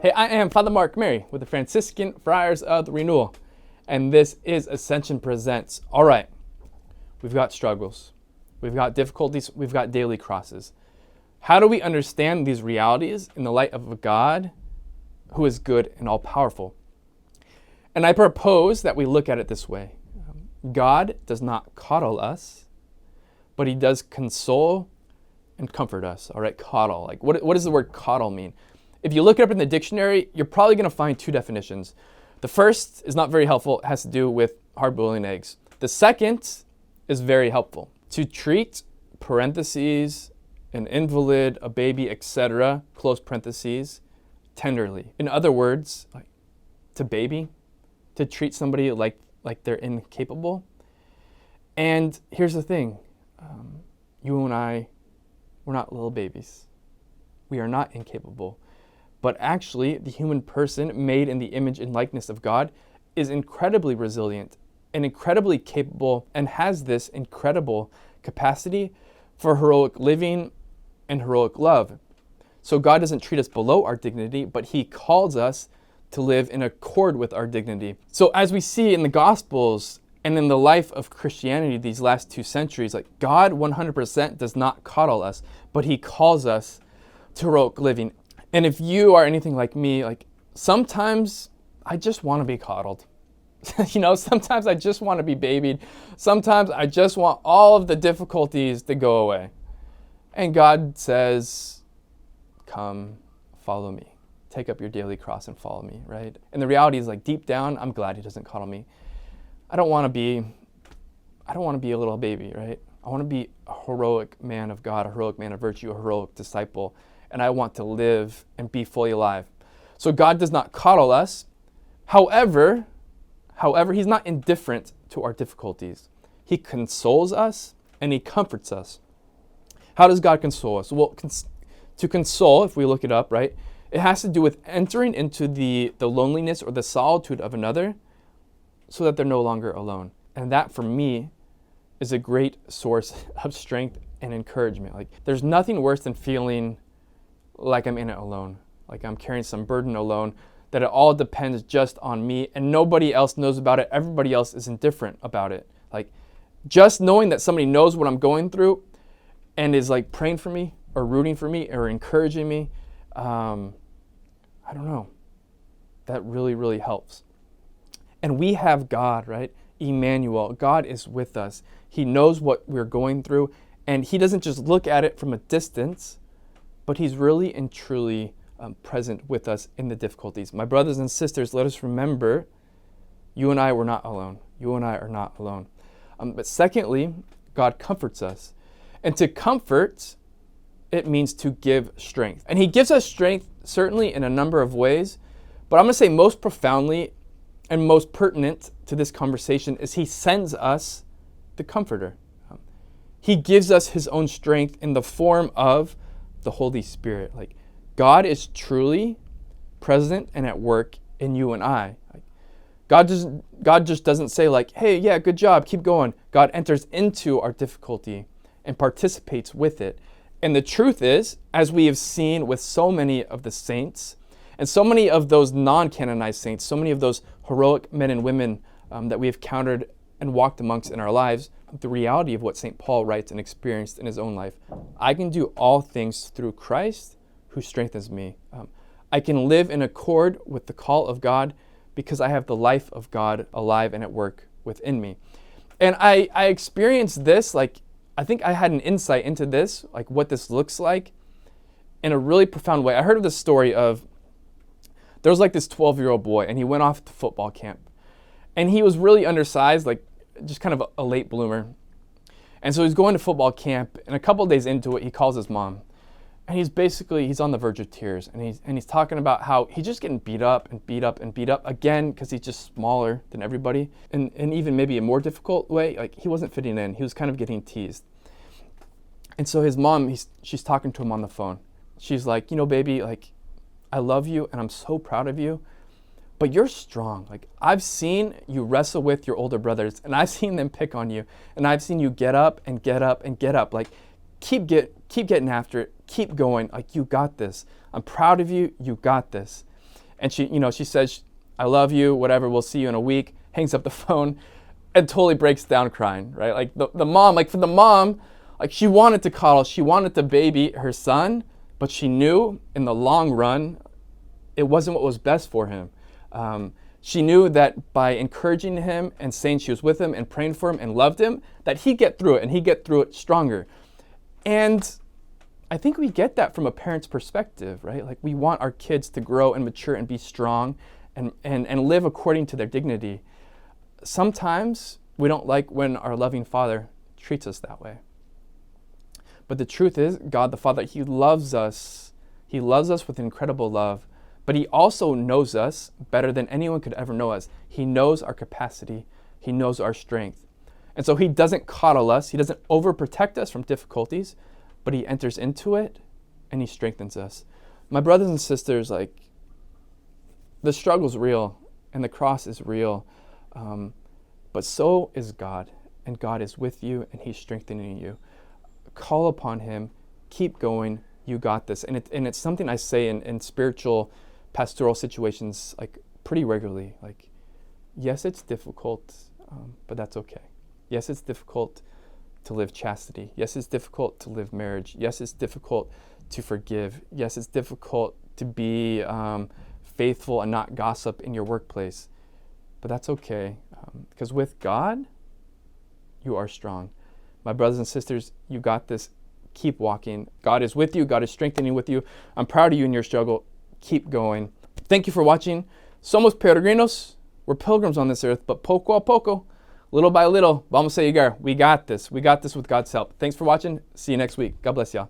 Hey, I am Father Mark Mary with the Franciscan Friars of the Renewal, and this is Ascension Presents. All right, we've got struggles, we've got difficulties, we've got daily crosses. How do we understand these realities in the light of a God who is good and all-powerful? And I propose that we look at it this way. God does not coddle us, but he does console and comfort us. All right, coddle. Like, what does the word coddle mean? If you look it up in the dictionary, you're probably going to find two definitions. The first is not very helpful. It has to do with hard-boiling eggs. The second is very helpful. To treat, parentheses, an invalid, a baby, etc., close parentheses, tenderly. In other words, like to baby, to treat somebody like they're incapable. And here's the thing. You and I, we're not little babies. We are not incapable. But actually, the human person made in the image and likeness of God is incredibly resilient and incredibly capable and has this incredible capacity for heroic living and heroic love. So God doesn't treat us below our dignity, but he calls us to live in accord with our dignity. So as we see in the Gospels and in the life of Christianity these last 2 centuries, like God 100% does not coddle us, but he calls us to heroic living. And if you are anything like me, like sometimes I just want to be coddled. Sometimes I just want to be babied. Sometimes I just want all of the difficulties to go away. And God says, come, follow me. Take up your daily cross and follow me, right? And the reality is, like, deep down, I'm glad he doesn't coddle me. I don't want to be a little baby, right? I want to be a heroic man of God, a heroic man of virtue, a heroic disciple. And I want to live and be fully alive. So God does not coddle us. However, he's not indifferent to our difficulties. He consoles us and he comforts us. How does God console us? Well, to console, if we look it up, right, it has to do with entering into the loneliness or the solitude of another so that they're no longer alone. And that, for me, is a great source of strength and encouragement. Like, there's nothing worse than feeling like I'm in it alone, like I'm carrying some burden alone, that it all depends just on me and nobody else knows about it. Everybody else is indifferent about it. Like, just knowing that somebody knows what I'm going through and is like praying for me or rooting for me or encouraging me, I don't know, that really, really helps. And we have God, right? Emmanuel. God is with us. He knows what we're going through, and he doesn't just look at it from a distance, but he's really and truly present with us in the difficulties. My brothers and sisters, let us remember, you and I were not alone. You and I are not alone. But secondly, God comforts us. And to comfort, it means to give strength. And he gives us strength certainly in a number of ways, but I'm going to say most profoundly and most pertinent to this conversation is he sends us the Comforter. He gives us his own strength in the form of the Holy Spirit. Like, God is truly present and at work in you and I. Like, God just doesn't say, like, hey, yeah, good job, keep going. God enters into our difficulty and participates with it. And the truth is, as we have seen with so many of the saints and so many of those non-canonized saints, so many of those heroic men and women that we have countered and walked amongst in our lives, the reality of what St. Paul writes and experienced in his own life. I can do all things through Christ who strengthens me. I can live in accord with the call of God because I have the life of God alive and at work within me. And I experienced this, like, I think I had an insight into this, like what this looks like, in a really profound way. I heard of the story of, there was like this 12-year-old boy, and he went off to football camp. And he was really undersized, like just kind of a late bloomer. And so he's going to football camp, and a couple of days into it, he calls his mom. And he's on the verge of tears. And he's talking about how he's just getting beat up again, because he's just smaller than everybody. And even maybe a more difficult way, like he wasn't fitting in. He was kind of getting teased. And so his mom, she's talking to him on the phone. She's like, baby, like, I love you and I'm so proud of you, but you're strong. Like, I've seen you wrestle with your older brothers, and I've seen them pick on you, and I've seen you get up and get up and get up. Like, keep getting after it. Keep going. Like, you got this. I'm proud of you. You got this. And she says, I love you, whatever, we'll see you in a week, hangs up the phone, and totally breaks down crying, right? Like the mom, like for the mom, like she wanted to coddle, she wanted to baby her son, but she knew in the long run, it wasn't what was best for him. She knew that by encouraging him and saying she was with him and praying for him and loved him, that he'd get through it and he'd get through it stronger. And I think we get that from a parent's perspective, right? Like we want our kids to grow and mature and be strong and live according to their dignity. Sometimes we don't like when our loving Father treats us that way. But the truth is, God the Father, He loves us. He loves us with incredible love. But He also knows us better than anyone could ever know us. He knows our capacity. He knows our strength. And so He doesn't coddle us. He doesn't overprotect us from difficulties, but He enters into it and He strengthens us. My brothers and sisters, like, the struggle's real and the cross is real, but so is God. And God is with you and He's strengthening you. Call upon Him. Keep going. You got this. And it's something I say in spiritual pastoral situations, like, pretty regularly. Like, yes, it's difficult, but that's okay. Yes, it's difficult to live chastity. Yes, it's difficult to live marriage. Yes, it's difficult to forgive. Yes, it's difficult to be faithful and not gossip in your workplace. But that's okay, because with God, you are strong. My brothers and sisters, you got this. Keep walking. God is with you. God is strengthening with you. I'm proud of you in your struggle. Keep going. Thank you for watching. Somos peregrinos. We're pilgrims on this earth, but poco a poco, little by little, vamos a llegar. We got this. We got this with God's help. Thanks for watching. See you next week. God bless y'all.